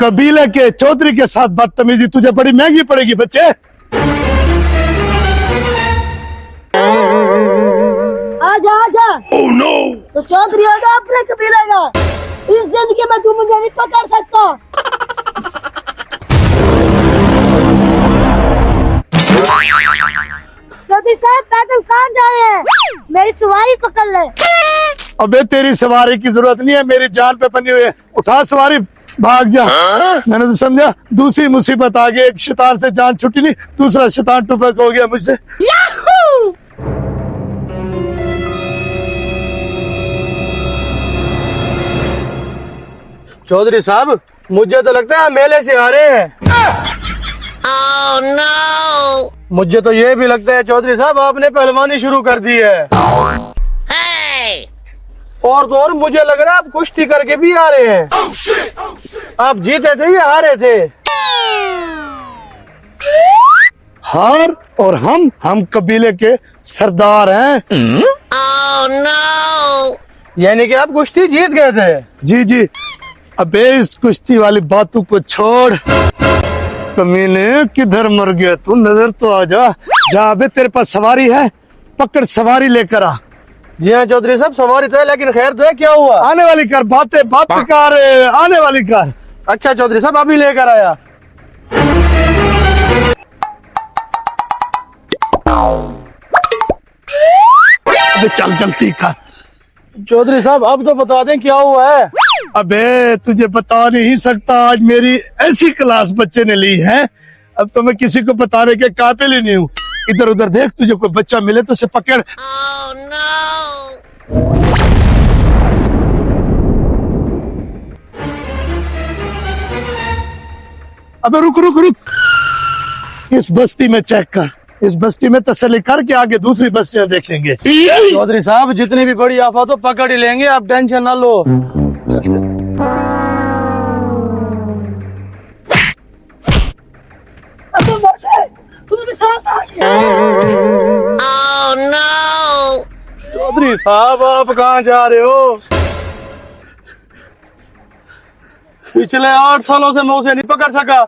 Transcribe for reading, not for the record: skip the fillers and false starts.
कबीले के चौधरी के साथ बदतमीजी तुझे बड़ी महंगी पड़ेगी बच्चे। आजा आजा। Oh no. तो चौधरी होगा अपने कबीले का। इस जिंदगी में तू मुझे नहीं पकड़ सकता। चौधरी साहब पैदल कहाँ जा रहे हैं? मेरी सवारी पकड़ ले। अबे तेरी सवारी की जरूरत नहीं है, मेरी जान पे बनी हुई है। उठा सवारी, भाग जा। मैंने तो समझा दूसरी मुसीबत आ गई। एक शैतान से जान छुट्टी नहीं, दूसरा शैतान टुपक हो गया मुझसे। चौधरी साहब मुझे तो लगता है मेले से आ रहे हैं। Oh, no! मुझे तो ये भी लगता है चौधरी साहब आपने पहलवानी शुरू कर दी है। Hey! और तो और मुझे लग रहा है आप कुश्ती करके भी आ रहे हैं। आप जीते थे या हारे थे? हार और हम कबीले के सरदार हैं। Oh, no! यानी कि आप कुश्ती जीत गए थे। जी जी। अबे इस कुश्ती वाली बातों को छोड़। कमीने किधर मर गया तू, नजर तो आ जा। जा अबे, तेरे पास सवारी है, पकड़ सवारी लेकर आ। जी हाँ चौधरी साहब सवारी तो है, लेकिन खैर तो है, क्या हुआ? आने वाली कर, बात कर, आने वाली कर। अच्छा चौधरी साहब अभी लेकर आया। अबे चल जल्दी कर। चौधरी साहब अब तो बता दें क्या हुआ है। अबे तुझे बता नहीं सकता, आज मेरी ऐसी क्लास बच्चे ने ली है, अब तो मैं किसी को बताने के काबिल ही नहीं हूँ। इधर उधर देख, तुझे कोई बच्चा मिले तो उसे पकड़। Oh, no! अबे रुक रुक रुक, इस बस्ती में चेक कर, इस बस्ती में तसल्ली करके आगे दूसरी बस्तियां देखेंगे। चौधरी साहब जितनी भी बड़ी आफत हो पकड़ ही लेंगे, आप टेंशन ना लो। अबे मोटे, तू मेरे साथ आ गया। Oh, no! चौधरी साहब आप कहाँ जा रहे हो? पिछले 8 सालों से मैं उसे नहीं पकड़ सका।